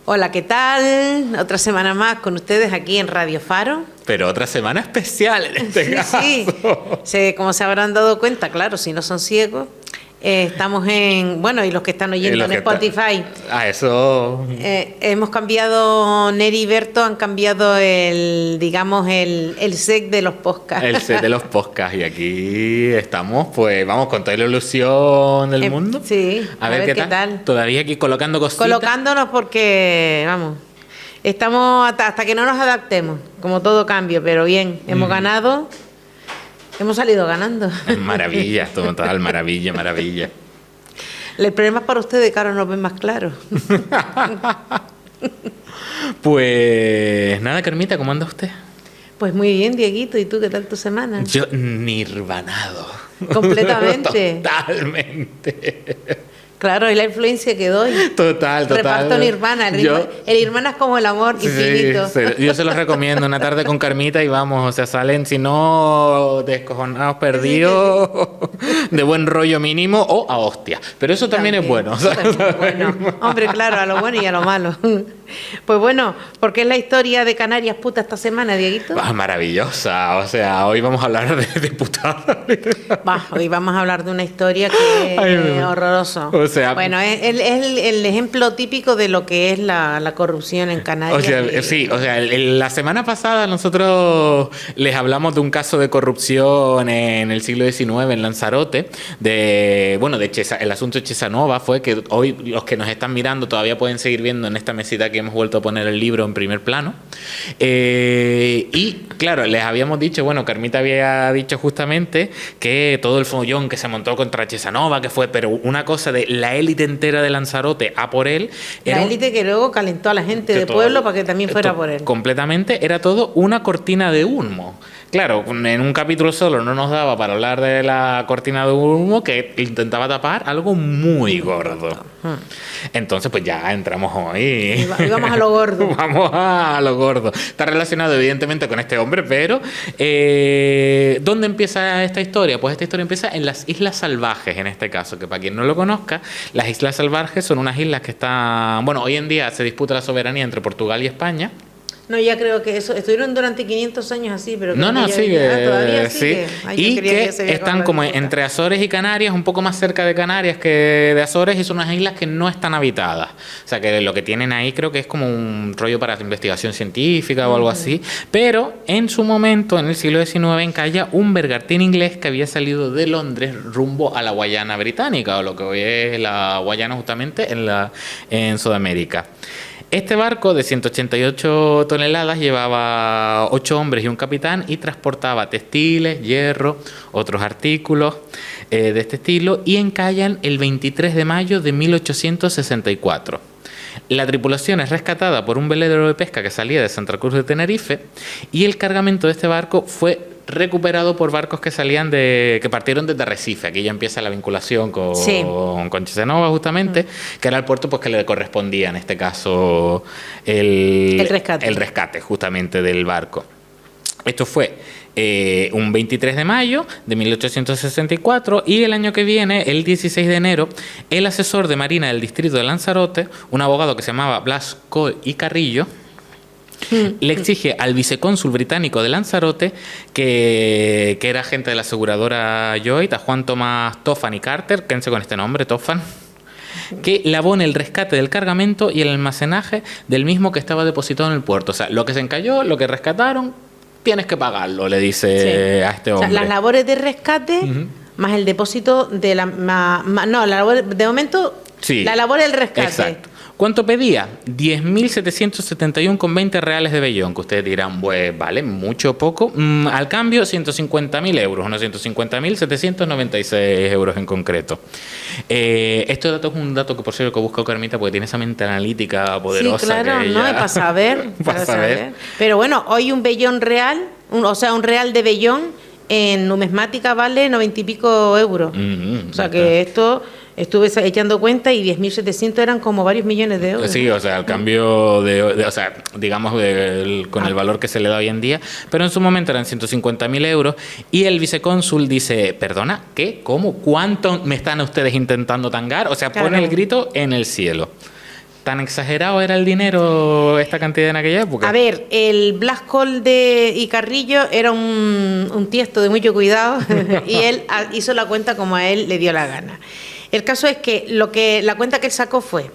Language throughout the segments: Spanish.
Hola, ¿qué tal? Otra semana más con ustedes aquí en Radio Faro. Pero otra semana especial en este caso. Sí, como se habrán dado cuenta, claro, si no son ciegos. Estamos en... Bueno, y los que están oyendo en Spotify. Eso... hemos cambiado, Neri y Berto han cambiado el set de los podcasts. El set de los podcasts. Y aquí estamos, pues vamos con toda la ilusión del mundo. Sí, a ver qué tal. Todavía aquí colocando cositas. Colocándonos porque, vamos, estamos hasta que no nos adaptemos, como todo cambio, pero bien, hemos ganado... Hemos salido ganando. Maravilla, total, maravilla. El problema es para ustedes, que ahora nos ven más claro. Pues nada, Carmita, ¿cómo anda usted? Pues muy bien, Dieguito. ¿Y tú qué tal tu semana? Yo nirvanado. Completamente. Totalmente. Claro, y la influencia que doy. Total. Reparto Nirvana. El Nirvana es como el amor infinito. Sí, yo se los recomiendo. Una tarde con Carmita y vamos, o sea, salen, si no, descojonados, perdidos, de buen rollo mínimo o a hostia. Pero eso también es bueno. Bueno, hombre, claro, a lo bueno y a lo malo. Pues bueno, porque es la historia de Canarias puta esta semana, Dieguito. Maravillosa. O sea, hoy vamos a hablar de putada. Hoy vamos a hablar de una historia que es horrorosa. O sea, bueno, es el ejemplo típico de lo que es la corrupción en Canarias. O sea, sí, o sea, la semana pasada nosotros les hablamos de un caso de corrupción en el siglo XIX en Lanzarote, el asunto de Chesanova fue que hoy los que nos están mirando todavía pueden seguir viendo en esta mesita que hemos vuelto a poner el libro en primer plano. Y claro, les habíamos dicho, Carmita había dicho justamente que todo el follón que se montó contra Chesanova, que fue, pero una cosa de la élite entera de Lanzarote a por él. La élite que luego calentó a la gente de pueblo para que también fuera por él. Completamente, era todo una cortina de humo. Claro, en un capítulo solo no nos daba para hablar de la cortina de humo que intentaba tapar algo muy gordo. Entonces, pues ya entramos hoy. Y vamos a lo gordo. Vamos a lo gordo. Está relacionado evidentemente con este hombre, pero ¿dónde empieza esta historia? Pues esta historia empieza en las Islas Salvajes, en este caso, que para quien no lo conozca, las Islas Salvajes son unas islas que están... hoy en día se disputa la soberanía entre Portugal y España. No, ya creo que eso estuvieron durante 500 años así, pero todavía sigue. Y que están como entre Azores y Canarias, un poco más cerca de Canarias que de Azores, y son unas islas que no están habitadas. O sea, que lo que tienen ahí creo que es como un rollo para investigación científica o algo así. Pero en su momento, en el siglo XIX, encalla un bergantín inglés que había salido de Londres rumbo a la Guayana británica, o lo que hoy es la Guayana justamente en Sudamérica. Este barco de 188 toneladas llevaba 8 hombres y un capitán y transportaba textiles, hierro, otros artículos de este estilo, y encallan el 23 de mayo de 1864. La tripulación es rescatada por un velero de pesca que salía de Santa Cruz de Tenerife, y el cargamento de este barco fue recuperado por barcos que partieron desde Arrecife. Aquí ya empieza la vinculación con Chesanova, justamente, que era el puerto pues que le correspondía en este caso el rescate justamente del barco. Esto fue un 23 de mayo de 1864, y el año que viene, el 16 de enero, el asesor de Marina del distrito de Lanzarote, un abogado que se llamaba Blas Coll y Carrillo, le exige al vicecónsul británico de Lanzarote, que era agente de la aseguradora Lloyd, a Juan Tomás Topham y Carter, quédense con este nombre, Topham, que le abone el rescate del cargamento y el almacenaje del mismo que estaba depositado en el puerto. O sea, lo que se encalló, lo que rescataron, tienes que pagarlo, le dice a este hombre. O sea, las labores de rescate más el depósito de la... la labor, de momento, la labor del rescate. Exacto. ¿Cuánto pedía? 10.771,20 reales de vellón, que ustedes dirán, pues vale, mucho o poco. Al cambio, 150.000 euros, unos 150.796 euros en concreto. Este dato es un dato que, por cierto, que buscó Carmita, porque tiene esa mente analítica poderosa. Sí, claro, que ella... para saber. para saber. Pero bueno, hoy un vellón real, un real de vellón en numismática vale 90 y pico euros. O sea que esto... Estuve echando cuenta y 10.700 eran como varios millones de euros. Sí, o sea, el cambio o sea, digamos, con el valor que se le da hoy en día, pero en su momento eran 150.000 euros, y el vicecónsul dice, perdona, ¿qué? ¿Cómo? ¿Cuánto me están ustedes intentando tangar? O sea, pone el grito en el cielo. ¿Tan exagerado era el dinero, esta cantidad en aquella época? A ver, el Blas Colde y Carrillo era un tiesto de mucho cuidado y él hizo la cuenta como a él le dio la gana. El caso es que la cuenta que él sacó fue: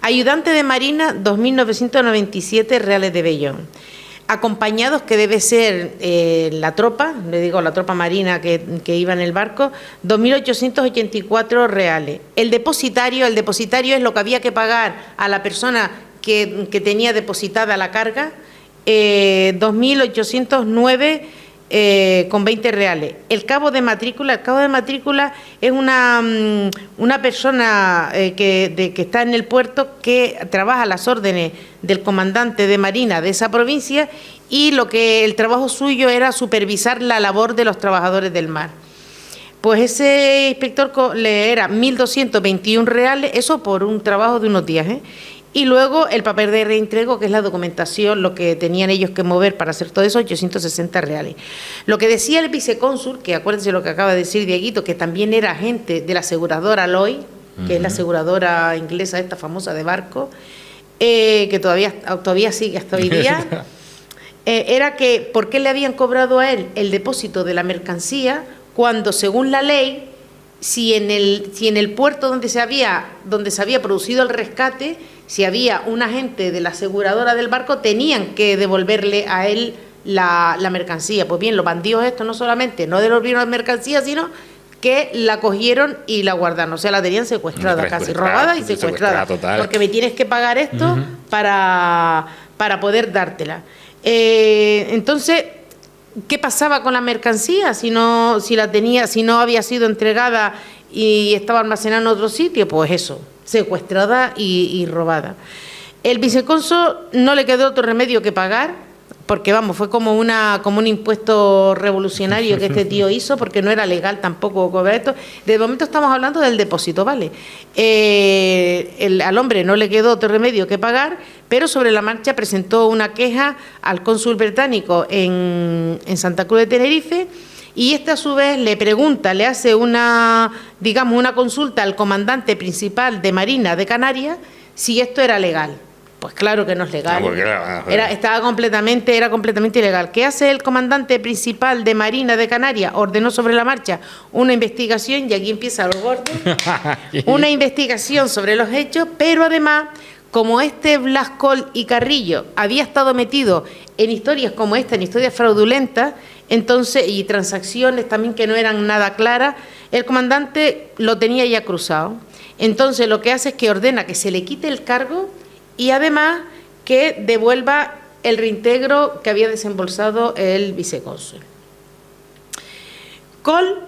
ayudante de marina, 2.997 reales de vellón. Acompañados, que debe ser la tropa, le digo la tropa marina que iba en el barco, 2.884 reales. El depositario es lo que había que pagar a la persona que tenía depositada la carga, 2.809 con 20 reales. El cabo de matrícula es una persona que está en el puerto, que trabaja a las órdenes del comandante de marina de esa provincia, y el trabajo suyo era supervisar la labor de los trabajadores del mar. Pues ese inspector le era 1.221 reales, eso por un trabajo de unos días, Y luego el papel de reintrego, que es la documentación, lo que tenían ellos que mover para hacer todo eso, 860 reales. Lo que decía el vicecónsul, que acuérdense lo que acaba de decir Dieguito, que también era agente de la aseguradora Lloyd, que es la aseguradora inglesa esta famosa de barco, que todavía sigue hasta hoy día, era que ¿por qué le habían cobrado a él el depósito de la mercancía cuando, según la ley, si en el puerto donde se había producido el rescate, si había un agente de la aseguradora del barco, tenían que devolverle a él la mercancía? Pues bien, los bandidos estos no solamente no devolvieron la mercancía, sino que la cogieron y la guardaron. O sea, la tenían secuestrada, casi robada y secuestrada. Porque me tienes que pagar esto para poder dártela. Entonces, ¿qué pasaba con la mercancía si no había sido entregada y estaba almacenada en otro sitio? Pues eso, secuestrada y robada. El vicecónsul no le quedó otro remedio que pagar, porque fue como un impuesto revolucionario que este tío hizo, porque no era legal tampoco cobrar esto. De momento estamos hablando del depósito, ¿vale? Al hombre no le quedó otro remedio que pagar, pero sobre la marcha presentó una queja al cónsul británico en Santa Cruz de Tenerife, y este a su vez le hace una consulta al comandante principal de Marina de Canarias si esto era legal. Pues claro que no es legal. Era completamente ilegal. ¿Qué hace el comandante principal de Marina de Canarias? Ordenó sobre la marcha una investigación, y aquí empieza lo gordo, una investigación sobre los hechos, pero además, como este Blas Colde y Carrillo había estado metido en historias como esta, en historias fraudulentas, entonces, y transacciones también que no eran nada claras, el comandante lo tenía ya cruzado. Entonces lo que hace es que ordena que se le quite el cargo y además que devuelva el reintegro que había desembolsado el vicecónsul. Colde,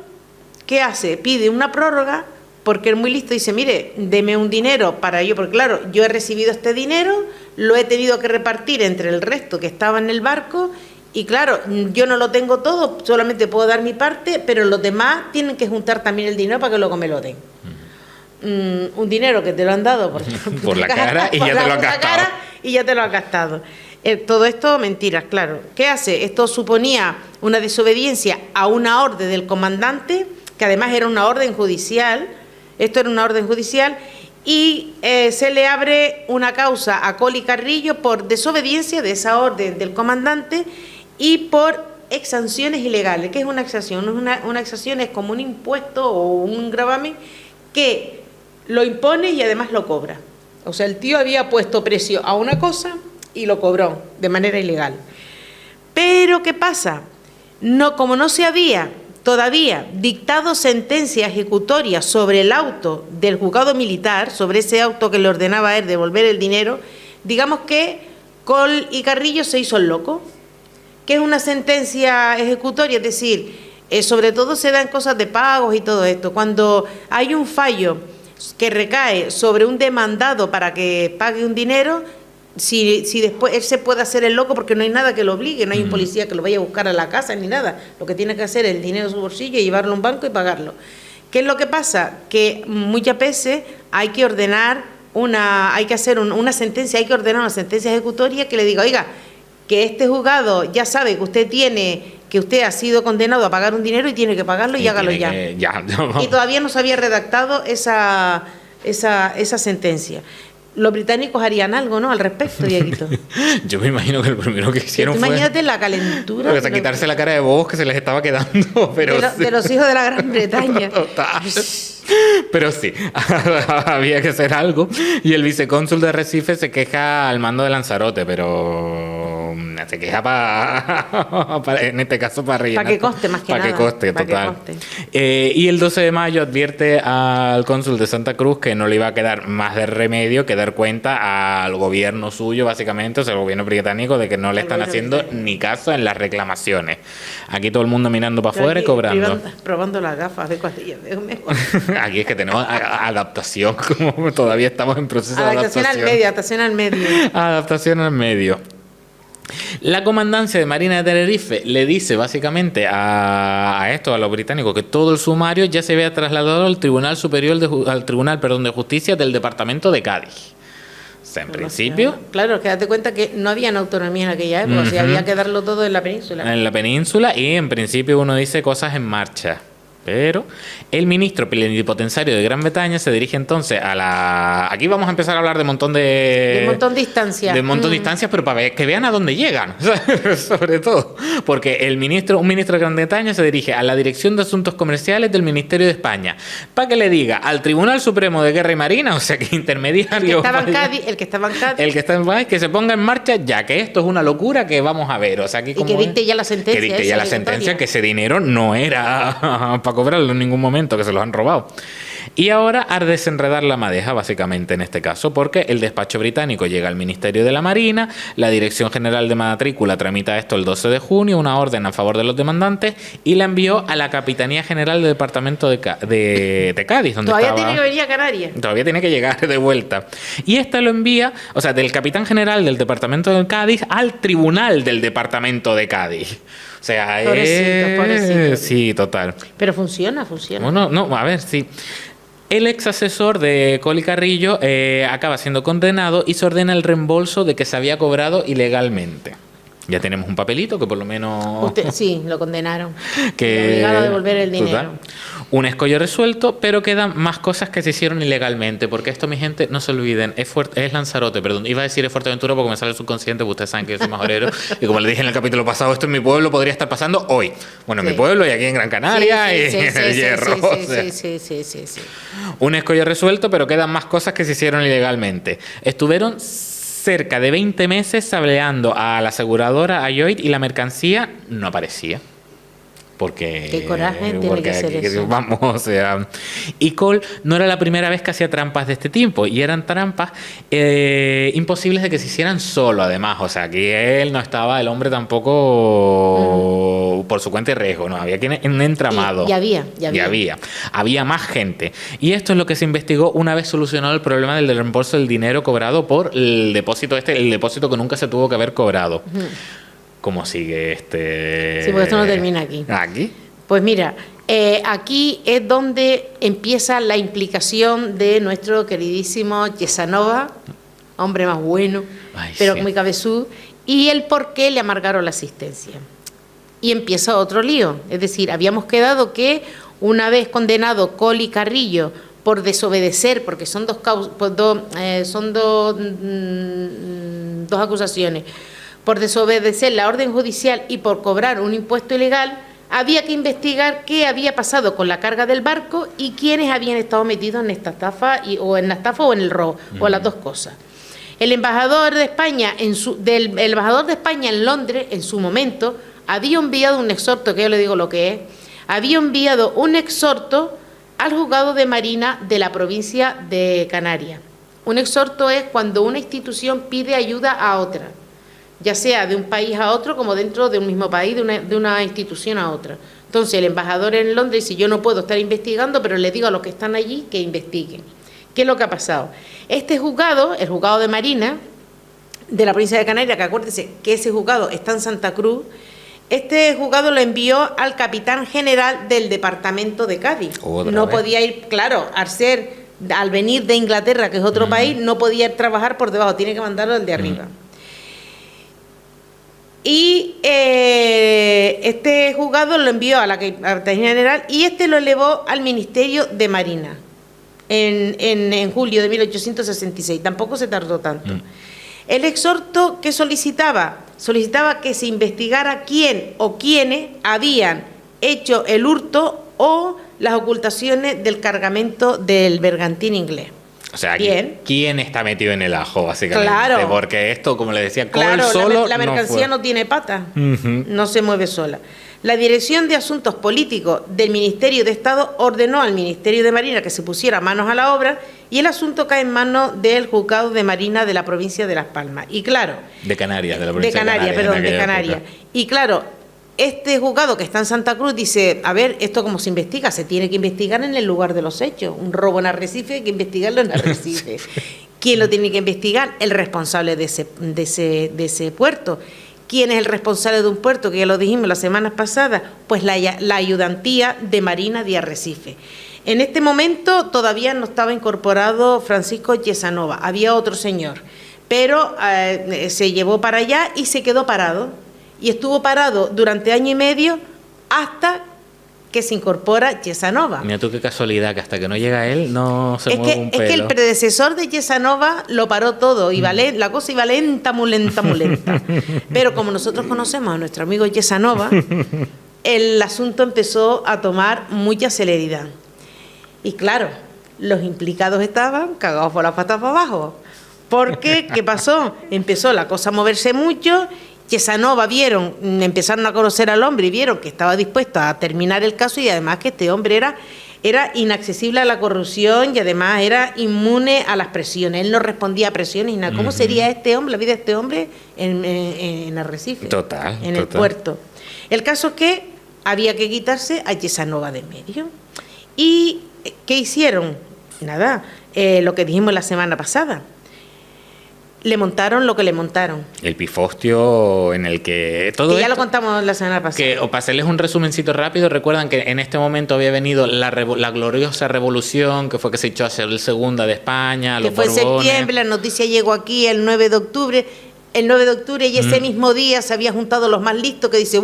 ¿qué hace? Pide una prórroga, porque es muy listo, dice: mire, deme un dinero para ello, porque claro, yo he recibido este dinero, lo he tenido que repartir entre el resto que estaba en el barco, y claro, yo no lo tengo todo, solamente puedo dar mi parte, pero los demás tienen que juntar también el dinero para que luego me lo den. Un dinero que te lo han dado por la cara y ya te lo has gastado. Y ya te lo has gastado. Todo esto mentiras, claro. ¿Qué hace? Esto suponía una desobediencia a una orden del comandante, que además era una orden judicial. Esto era una orden judicial, y se le abre una causa a Colde y Carrillo por desobediencia de esa orden del comandante y por exacciones ilegales. ¿Qué es una exacción? Una exacción es como un impuesto o un gravamen que lo impone y además lo cobra. O sea, el tío había puesto precio a una cosa y lo cobró de manera ilegal. Pero ¿qué pasa? Como no se había todavía dictado sentencia ejecutoria sobre el auto del juzgado militar, sobre ese auto que le ordenaba a él devolver el dinero, digamos que Colde y Carrillo se hizo el loco. ¿Qué es una sentencia ejecutoria? Es decir, sobre todo se dan cosas de pagos y todo esto. Cuando hay un fallo que recae sobre un demandado para que pague un dinero, si después él se puede hacer el loco, porque no hay nada que lo obligue, no hay un policía que lo vaya a buscar a la casa ni nada. Lo que tiene que hacer es el dinero en su bolsillo y llevarlo a un banco y pagarlo. ¿Qué es lo que pasa? Que muchas veces hay que ordenar hay que ordenar una sentencia ejecutoria que le diga: oiga, que este juzgado ya sabe que usted ha sido condenado a pagar un dinero y tiene que pagarlo y hágalo ya. Y todavía no se había redactado esa sentencia. los británicos harían algo, ¿no? Al respecto, Dieguito. Yo me imagino que lo primero que hicieron fue... Imagínate la calentura. O sea, quitarse la cara de bobos que se les estaba quedando. Pero de los hijos de la Gran Bretaña. Total. Pero sí, había que hacer algo. Y el vicecónsul de Recife se queja al mando de Lanzarote, pero se queja en este caso para rellenar. Para que coste, más que nada. Para que coste, total. Y el 12 de mayo advierte al cónsul de Santa Cruz que no le iba a quedar más de remedio que dar cuenta al gobierno suyo, básicamente, o sea, el gobierno británico, de que no le están haciendo ni caso en las reclamaciones. Aquí todo el mundo mirando para afuera y cobrando. Probando las gafas de cuadrillas. Aquí es que tenemos adaptación, como todavía estamos en proceso de adaptación. Adaptación al medio. Adaptación al medio. La comandancia de Marina de Tenerife le dice básicamente a los británicos, que todo el sumario ya se había trasladado al Tribunal de Justicia del Departamento de Cádiz. O sea, en principio... Claro, que date cuenta que no había autonomía en aquella época, o sea, había que darlo todo en la península. En la península, y en principio uno dice cosas en marcha. Pero el ministro plenipotenciario de Gran Bretaña se dirige entonces a la... Aquí vamos a empezar a hablar de un montón de distancias. De un montón de distancias, pero para que vean a dónde llegan, sobre todo. Porque un ministro de Gran Bretaña se dirige a la Dirección de Asuntos Comerciales del Ministerio de España para que le diga al Tribunal Supremo de Guerra y Marina, o sea, que intermediario... El que estaba en Cádiz. Que se ponga en marcha ya, que esto es una locura que vamos a ver. O sea, aquí y que dicte ya la sentencia. Que dicte ya la sentencia, que ese dinero no era... para cobrarlo en ningún momento, que se los han robado. Y ahora a desenredar la madeja, básicamente, en este caso, porque el despacho británico llega al Ministerio de la Marina, la Dirección General de Matrícula tramita esto el 12 de junio, una orden a favor de los demandantes, y la envió a la Capitanía General del Departamento de Cádiz, donde todavía tiene que venir a Canarias. Todavía tiene que llegar de vuelta. Y esta lo envía, o sea, del Capitán General del Departamento de Cádiz al Tribunal del Departamento de Cádiz. O sea, pobrecito. Sí, total. Pero funciona. Bueno, no, a ver, sí. El ex asesor de Coli Carrillo acaba siendo condenado y se ordena el reembolso de que se había cobrado ilegalmente. Ya tenemos un papelito que por lo menos... Sí, lo condenaron. Que obligaron a devolver el dinero. Total. Un escollo resuelto, pero quedan más cosas que se hicieron ilegalmente, porque esto, mi gente, no se olviden, es Lanzarote, perdón, iba a decir es Fuerteventura porque me sale el subconsciente, porque ustedes saben que yo soy majorero, y como les dije en el capítulo pasado, esto en mi pueblo podría estar pasando hoy. Bueno, en mi pueblo y aquí en Gran Canaria y en el Hierro. Sí. Un escollo resuelto, pero quedan más cosas que se hicieron ilegalmente. Estuvieron cerca de 20 meses sableando a la aseguradora, a Lloyd, y la mercancía no aparecía. Porque... Qué coraje tiene que ser eso. Vamos, o sea... Y Cole no era la primera vez que hacía trampas de este tipo, y eran trampas imposibles de que se hicieran solo, además. O sea, aquí él no estaba, el hombre tampoco por su cuenta y riesgo, ¿no? Había un entramado. Y había. Había más gente. Y esto es lo que se investigó una vez solucionado el problema del reembolso del dinero cobrado por el depósito el depósito que nunca se tuvo que haber cobrado. ¿Cómo sigue este...? Sí, porque esto no termina aquí. ¿Aquí? Pues mira, aquí es donde empieza la implicación de nuestro queridísimo Yesanova, hombre más bueno, pero muy cabezudo, y el por qué le amargaron la asistencia. Y empieza otro lío. Es decir, habíamos quedado que una vez condenado Coli Carrillo por desobedecer, porque son dos acusaciones, por desobedecer la orden judicial y por cobrar un impuesto ilegal, había que investigar qué había pasado con la carga del barco y quiénes habían estado metidos en esta estafa, o en el robo, o las dos cosas. El embajador de España el embajador de España en Londres, en su momento, había enviado un exhorto, que yo le digo lo que es, había enviado un exhorto al juzgado de Marina de la provincia de Canarias. Un exhorto es cuando una institución pide ayuda a otra, ya sea de un país a otro, como dentro de un mismo país, de una institución a otra. Entonces, el embajador en Londres dice, yo no puedo estar investigando, pero les digo a los que están allí que investiguen. ¿Qué es lo que ha pasado? Este juzgado, el juzgado de Marina, de la provincia de Canarias, que acuérdense que ese juzgado está en Santa Cruz, este juzgado lo envió al capitán general del departamento de Cádiz. No podía ir, claro, al venir de Inglaterra, que es otro país, no podía trabajar por debajo, tiene que mandarlo al de arriba. Y este juzgado lo envió a la Capitanería General y lo elevó al Ministerio de Marina. en julio de 1866. Tampoco se tardó tanto. El exhorto que solicitaba que se investigara quién o quiénes habían hecho el hurto o las ocultaciones del cargamento del bergantín inglés. O sea, ¿quién está metido en el ajo, básicamente? Claro. Porque esto, como le decía, claro, solo la mercancía no tiene patas, no se mueve sola. La Dirección de Asuntos Políticos del Ministerio de Estado ordenó al Ministerio de Marina que se pusiera manos a la obra y el asunto cae en manos del Juzgado de Marina de la provincia de Las Palmas. Y claro... De Canarias, de la provincia de Canarias. Y claro, este juzgado que está en Santa Cruz dice, a ver, ¿esto cómo se investiga? Se tiene que investigar en el lugar de los hechos. Un robo en Arrecife hay que investigarlo en Arrecife. ¿Quién lo tiene que investigar? El responsable de ese puerto. ¿Quién es el responsable de un puerto? Que ya lo dijimos la semana pasada. Pues la ayudantía de Marina de Arrecife. En este momento todavía no estaba incorporado Francisco Yesanova. Había otro señor. Pero se llevó para allá y se quedó parado. Y estuvo parado durante año y medio hasta que se incorpora Yesanova. Mira tú qué casualidad, que hasta que no llega él no se mueve un pelo. Es que el predecesor de Yesanova lo paró todo, y la cosa iba lenta, muy lenta, muy lenta. Pero como nosotros conocemos a nuestro amigo Yesanova, el asunto empezó a tomar mucha celeridad. Y claro, los implicados estaban cagados por las patas para abajo. Porque, ¿qué pasó? Empezó la cosa a moverse mucho. Yesanova empezaron a conocer al hombre y vieron que estaba dispuesto a terminar el caso y además que este hombre era inaccesible a la corrupción y además era inmune a las presiones. Él no respondía a presiones y nada. ¿Cómo sería la vida de este hombre en Arrecife? Total. El puerto. El caso es que había que quitarse a Yesanova de medio. ¿Y qué hicieron? Nada, lo que dijimos la semana pasada. Le montaron lo que le montaron. El pifostio en el que... todo que ya lo contamos la semana pasada. Que, o para hacerles un resumencito rápido, recuerdan que en este momento había venido la gloriosa revolución, que fue que se echó a ser el segunda de España, que fue en septiembre, la noticia llegó aquí el 9 de octubre... El 9 de octubre y ese mismo día se habían juntado los más listos que dice,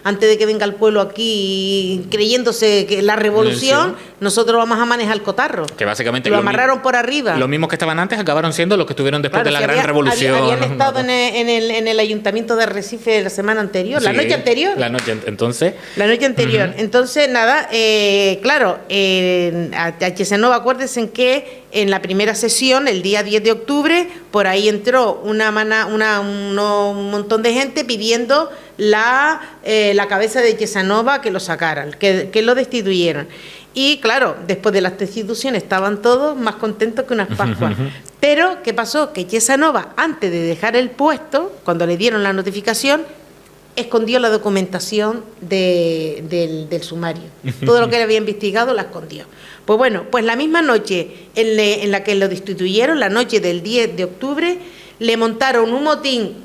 antes de que venga el pueblo aquí creyéndose que la revolución, nosotros vamos a manejar el cotarro. Que básicamente lo amarraron por arriba. Los mismos que estaban antes acabaron siendo los que estuvieron después de la gran revolución. Habían estado en el ayuntamiento de Arrecife la semana anterior, la noche anterior. La noche anterior. Entonces, nada, claro, a Yesanova, acuérdense en que en la primera sesión, el día 10 de octubre, por ahí entró un montón de gente pidiendo la cabeza de Yesanova, que lo sacaran, que lo destituyeran. Y claro, después de las destituciones estaban todos más contentos que unas Pascuas. Pero, ¿qué pasó? Que Yesanova, antes de dejar el puesto, cuando le dieron la notificación, escondió la documentación del sumario. Todo lo que él había investigado la escondió. Pues bueno, pues la misma noche en la que lo destituyeron, la noche del 10 de octubre, le montaron un motín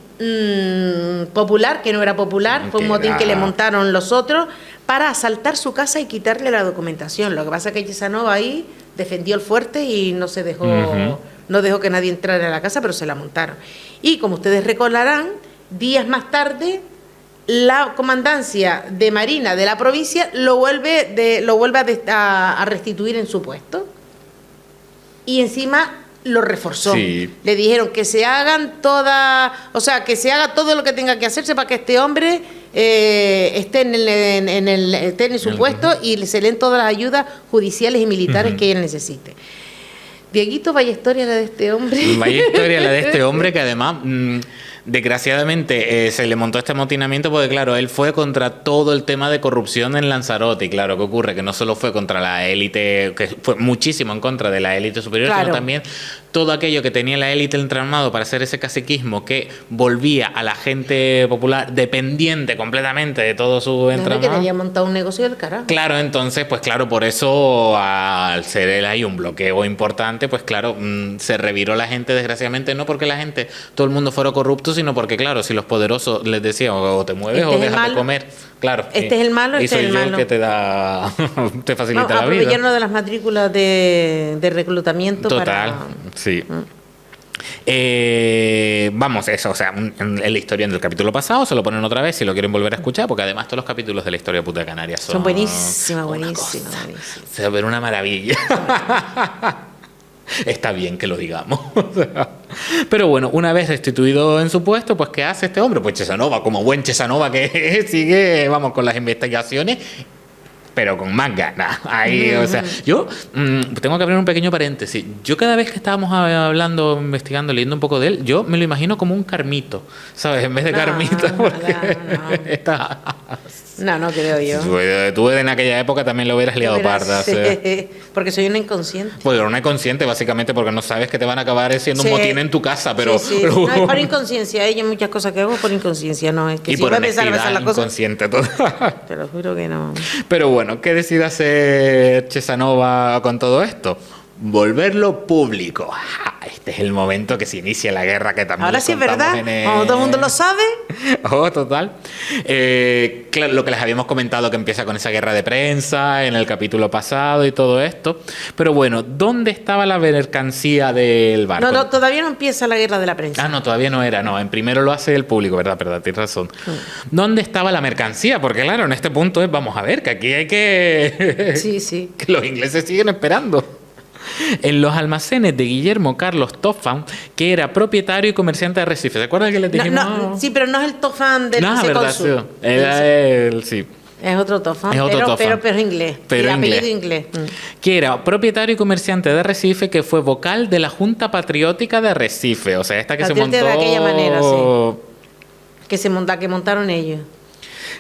popular, que no era popular, fue un motín que le montaron los otros, para asaltar su casa y quitarle la documentación. Lo que pasa es que Yesanova ahí defendió el fuerte y no se dejó, no dejó que nadie entrara a la casa, pero se la montaron. Y como ustedes recordarán, días más tarde, la comandancia de Marina de la provincia lo vuelve a restituir en su puesto y encima lo reforzó. Sí. Le dijeron que se hagan que se haga todo lo que tenga que hacerse para que este hombre esté en su puesto y se le den todas las ayudas judiciales y militares que él necesite. Dieguito, vaya historia la de este hombre. Vaya historia la de este hombre que además... desgraciadamente se le montó este amotinamiento porque claro, él fue contra todo el tema de corrupción en Lanzarote y claro, ¿qué ocurre? Que no solo fue contra la élite, que fue muchísimo en contra de la élite superior, sino también todo aquello que tenía la élite entramado para hacer ese caciquismo que volvía a la gente popular dependiente completamente de todo su entramado. Claro, que tenía montado un negocio del carajo. Claro, entonces, pues claro, por eso al ser él ahí un bloqueo importante, pues claro, se reviró la gente desgraciadamente, no porque la gente, todo el mundo fuera corrupto, sino porque claro, si los poderosos les decían o te mueves o dejas de comer, claro. Este es el malo, y soy yo el que te da, te facilita la vida. Aprovecharnos de las matrículas de reclutamiento. Total, sí. Vamos, eso, o sea, en la historia del capítulo pasado se lo ponen otra vez si lo quieren volver a escuchar, porque además todos los capítulos de la historia puta de Canarias son buenísimas. Se ve una maravilla. Está bien que lo digamos. Pero bueno, una vez restituido en su puesto, pues ¿qué hace este hombre? Pues Chesanova, como buen Chesanova que es, sigue, vamos, con las investigaciones, pero con más ganas. Ahí, o sea, yo tengo que abrir un pequeño paréntesis. Yo cada vez que estábamos hablando, investigando, leyendo un poco de él, yo me lo imagino como un Carmito, ¿sabes? En vez de Carmita, porque está... No creo yo. Tú en aquella época también lo hubieras liado parda. Porque soy una inconsciente. Pues una inconsciente, básicamente, porque no sabes que te van a acabar siendo un motín en tu casa, pero... No, es por inconsciencia. Hay muchas cosas que hago por inciencia, no. Es que y si por voy a pensar la cosa... inconsciente total. Te lo juro que no. Pero bueno, ¿qué decide hacer Chesanova con todo esto? Volverlo público. Este es el momento que se inicia la guerra que también... Ahora sí es verdad, como todo el mundo lo sabe. Total. Claro, lo que les habíamos comentado, que empieza con esa guerra de prensa en el capítulo pasado y todo esto. Pero bueno, ¿dónde estaba la mercancía del barco? No, todavía no empieza la guerra de la prensa. No, todavía no era. No, en primero lo hace el público, ¿verdad? Tienes razón. ¿Dónde estaba la mercancía? Porque claro, en este punto vamos a ver, que aquí hay que... Sí. Que los ingleses siguen esperando. En los almacenes de Guillermo Carlos Topham, que era propietario y comerciante de Arrecife. ¿Se acuerdan que les dijimos? Sí, pero no es el Topham del verdad, sí. Era él, sí. Es otro Topham, pero es inglés. Pero y apellido inglés. Que era propietario y comerciante de Arrecife, que fue vocal de la Junta Patriótica de Arrecife. O sea, esta que se montó... de aquella manera, sí. Que montaron ellos.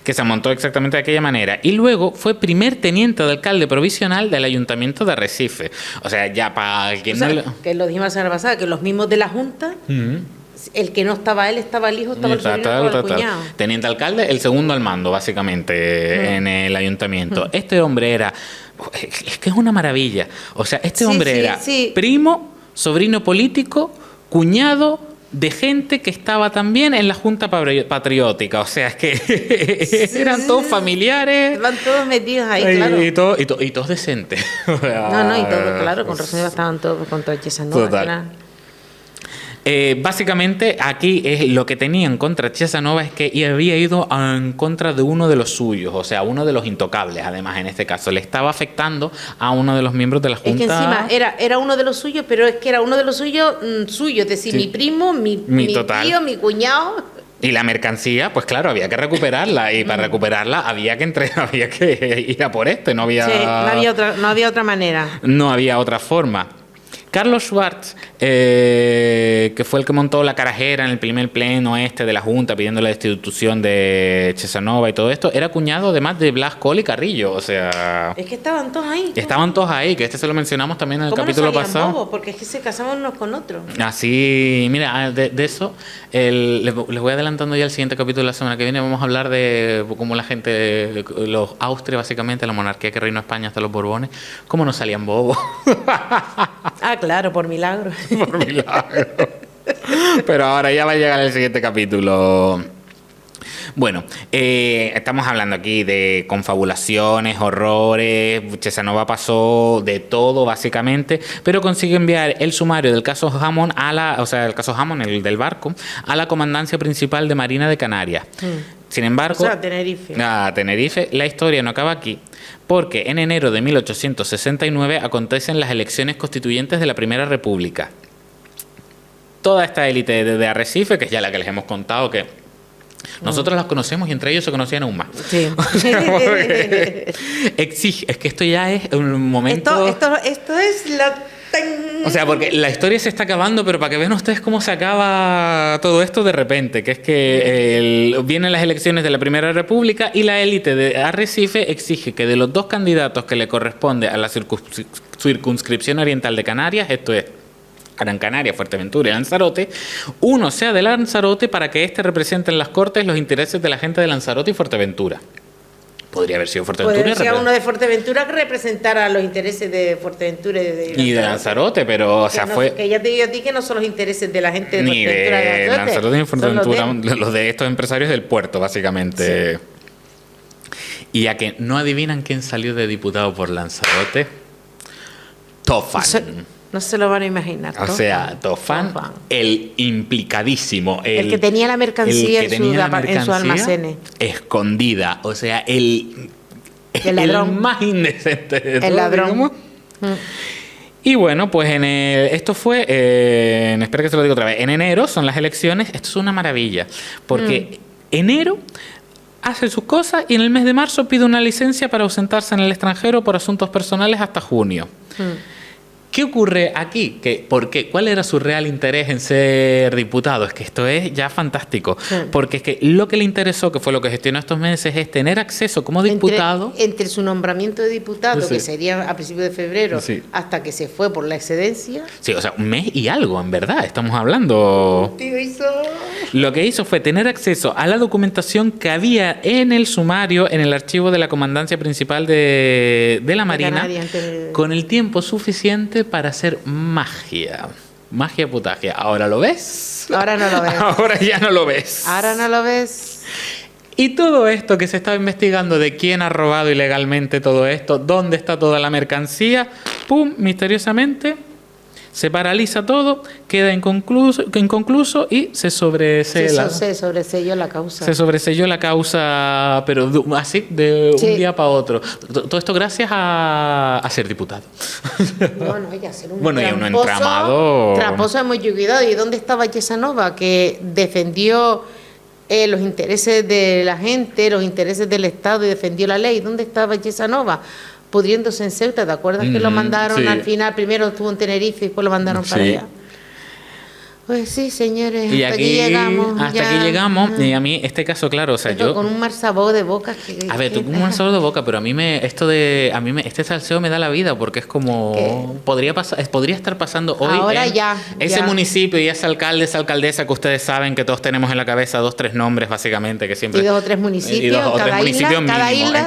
Que se montó exactamente de aquella manera. Y luego fue primer teniente de alcalde provisional del Ayuntamiento de Arrecife. O sea, ya para quien que lo dijimos la semana pasada, que los mismos de la Junta... El que no estaba él, estaba el hijo, estaba el sobrino, estaba el cuñado. Teniente alcalde, el segundo al mando, básicamente, en el ayuntamiento. Este hombre era... Es que es una maravilla. O sea, este hombre era primo, sobrino político, cuñado de gente que estaba también en la Junta Patriótica. O sea, es que eran todos familiares. Van todos metidos ahí, claro. Y todos decentes. Y todo, claro, con razón estaban todos contra Chesanova. Total. Básicamente aquí lo que tenían contra Chesanova es que había ido en contra de uno de los suyos, o sea, uno de los intocables. Además, en este caso le estaba afectando a uno de los miembros de la Junta. Es que encima era uno de los suyos, pero es que era uno de los suyos, es decir, mi primo, mi tío, mi cuñado. Y la mercancía, pues claro, había que recuperarla, y para recuperarla había que ir a por no había... Sí, no había otra manera. No había otra forma. Carlos Schwartz, que fue el que montó la carajera en el primer pleno de la Junta pidiendo la destitución de Chesanova y todo esto, era cuñado además de Blas Col y Carrillo, o sea... Es que estaban todos ahí. Estaban todos ahí, que se lo mencionamos también en el capítulo pasado. Bobos? Porque es que se casaban unos con otros. Así, mira, de eso, les voy adelantando ya el siguiente capítulo de la semana que viene, vamos a hablar de cómo la gente, los Austria básicamente, la monarquía que reinó España hasta los Borbones, cómo no salían bobos. Claro, por milagro. Por milagro. Pero ahora ya va a llegar el siguiente capítulo. Bueno, estamos hablando aquí de confabulaciones, horrores. Chesanova pasó de todo, básicamente, pero consigue enviar el sumario del caso Hammond el caso Hammond, el del barco, a la Comandancia Principal de Marina de Canarias. Sin embargo, Tenerife. La historia no acaba aquí, porque en enero de 1869 acontecen las elecciones constituyentes de la Primera República. Toda esta élite de Arrecife, que es ya la que les hemos contado, que nosotros las conocemos y entre ellos se conocían aún más. Sí. Exige, es que esto ya es un momento... Esto es la... O sea, porque la historia se está acabando, pero para que vean ustedes cómo se acaba todo esto de repente, que es que vienen las elecciones de la Primera República y la élite de Arrecife exige que de los dos candidatos que le corresponde a la circunscripción oriental de Canarias, esto es Gran Canaria, Fuerteventura y Lanzarote, uno sea de Lanzarote para que éste represente en las Cortes los intereses de la gente de Lanzarote y Fuerteventura. Podría haber sido Fuerteventura. Podría haber sido uno de Fuerteventura que representara los intereses de Fuerteventura y de Lanzarote, pero, o sea, fue... Que ya te digo a ti que no son los intereses de la gente de ni Fuerteventura de Lanzarote ni Fuerteventura, los de estos empresarios del puerto, básicamente. Sí. Y a que no adivinan quién salió de diputado por Lanzarote. Topham. No se lo van a imaginar. O sea, Tofán, el implicadísimo. El que tenía la mercancía, en sus almacenes. Escondida. O sea, el ladrón. más indecente de todos. El ladrón. Y bueno, pues esto fue, espera que se lo diga otra vez, en enero son las elecciones. Esto es una maravilla, porque enero hace sus cosas y en el mes de marzo pide una licencia para ausentarse en el extranjero por asuntos personales hasta junio. ¿Qué ocurre aquí? ¿Por qué? ¿Cuál era su real interés en ser diputado? Es que esto es ya fantástico. Sí. Porque es que lo que le interesó, que fue lo que gestionó estos meses, es tener acceso como diputado... Entre su nombramiento de diputado, que sería a principios de febrero, hasta que se fue por la excedencia... Sí, o sea, un mes y algo, en verdad, estamos hablando... Lo que hizo fue tener acceso a la documentación que había en el sumario, en el archivo de la Comandancia Principal de la Marina, con el tiempo suficiente para hacer magia putagia. ¿Ahora lo ves? Ahora no lo ves. Ahora ya no lo ves. Ahora no lo ves. Y todo esto que se estaba investigando de quién ha robado ilegalmente todo esto, dónde está toda la mercancía, ¡pum!, misteriosamente se paraliza todo, queda inconcluso y se sobresella. Se sobreselló la causa. Se sobreselló la causa, pero así, de un día para otro. Todo esto gracias a ser diputado. Bueno, y a ser un y un entramado... Tramposo de mucho cuidado. ¿Y dónde estaba Yesanova, que defendió los intereses de la gente, los intereses del Estado y defendió la ley? ¿Dónde estaba Yesanova? Pudriéndose en Ceuta, ¿te acuerdas que lo mandaron al final? Primero estuvo en Tenerife y después lo mandaron para allá. Pues sí, señores, y hasta aquí llegamos. Hasta aquí llegamos. Y a mí, este caso, claro, o sea, yo... Con un mal sabor de boca. A ver, tú con un mal sabor de boca, pero a mí este salseo me da la vida, porque es como... Podría estar pasando hoy ahora en ese municipio y ese alcalde, esa alcaldesa que ustedes saben que todos tenemos en la cabeza 2, 3 nombres, básicamente, que siempre... Y 2 o 3 municipios, en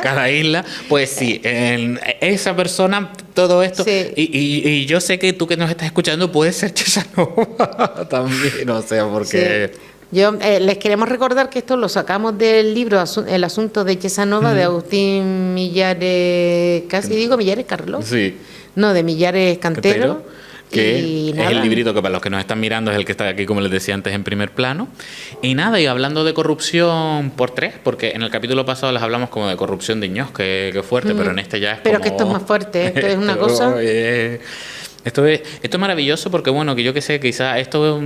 cada isla. Pues sí, esa persona, todo esto... Sí. Y yo sé que tú que nos estás escuchando puedes ser Yesanova también, o sea, porque... Sí. Yo les queremos recordar que esto lo sacamos del libro El asunto de Yesanova, de Agustín Millares, Millares Carlos. Sí. No, de Millares Cantero. Que es el librito que para los que nos están mirando es el que está aquí, como les decía antes, en primer plano. Y nada, y hablando de corrupción por 3, porque en el capítulo pasado les hablamos como de corrupción de Ños, que fuerte, pero en este ya es pero que esto es más fuerte, esto es una cosa... Esto es maravilloso porque, bueno, que yo que sé, quizás esto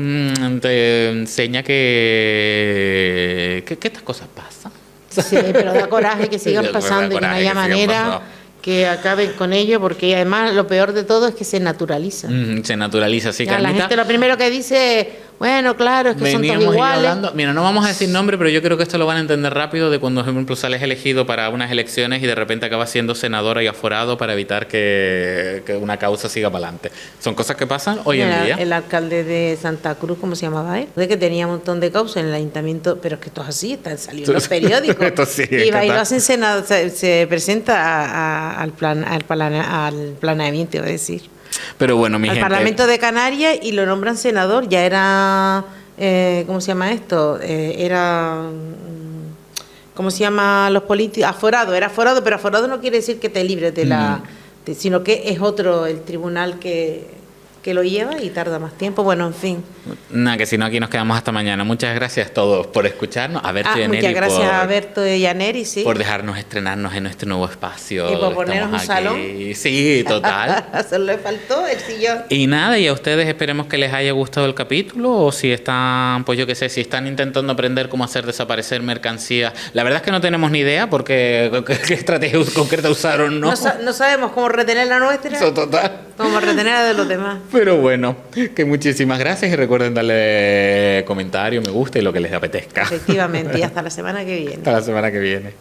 te enseña que estas cosas pasan. Sí, pero da coraje que sigan pasando y que no haya manera que acaben con ello, porque además lo peor de todo es que se naturaliza. Se naturaliza, sí, Carlita. La gente lo primero que dice... Bueno, claro, es que son todos iguales. Mira, no vamos a decir nombre, pero yo creo que esto lo van a entender rápido, de cuando, por ejemplo, sales elegido para unas elecciones y de repente acabas siendo senadora y aforado para evitar que una causa siga para adelante. Son cosas que pasan hoy en día. El alcalde de Santa Cruz, ¿cómo se llamaba él? De que tenía un montón de causas en el ayuntamiento, pero es que esto es así, están saliendo en los periódicos. Esto sí, y va y lo hacen senado, se presenta al planeamiento, iba a decir. Pero bueno, mi al gente... Parlamento de Canarias y lo nombran senador. Ya era... ¿cómo se llama esto? Era... ¿Cómo se llama los políticos? Aforado. Era aforado, pero aforado no quiere decir que te libres de la... sino que es otro el tribunal que lo lleva y tarda más tiempo. Bueno, en fin. Nada, que si no, aquí nos quedamos hasta mañana. Muchas gracias a todos por escucharnos. A Berto y a Neri. Muchas gracias a Berto y a Neri, sí. Por dejarnos estrenarnos en nuestro nuevo espacio. Y por ponernos un salón. Sí, total. Solo le faltó el sillón. Y nada, y a ustedes esperemos que les haya gustado el capítulo, o si están, pues yo qué sé, si están intentando aprender cómo hacer desaparecer mercancías. La verdad es que no tenemos ni idea porque qué estrategia concreta usaron, ¿no? No sabemos cómo retener la nuestra. Eso, total. Cómo retener la de los demás. Pero bueno, que muchísimas gracias y recuerden darle comentario, me gusta y lo que les apetezca. Efectivamente, y hasta la semana que viene. Hasta la semana que viene.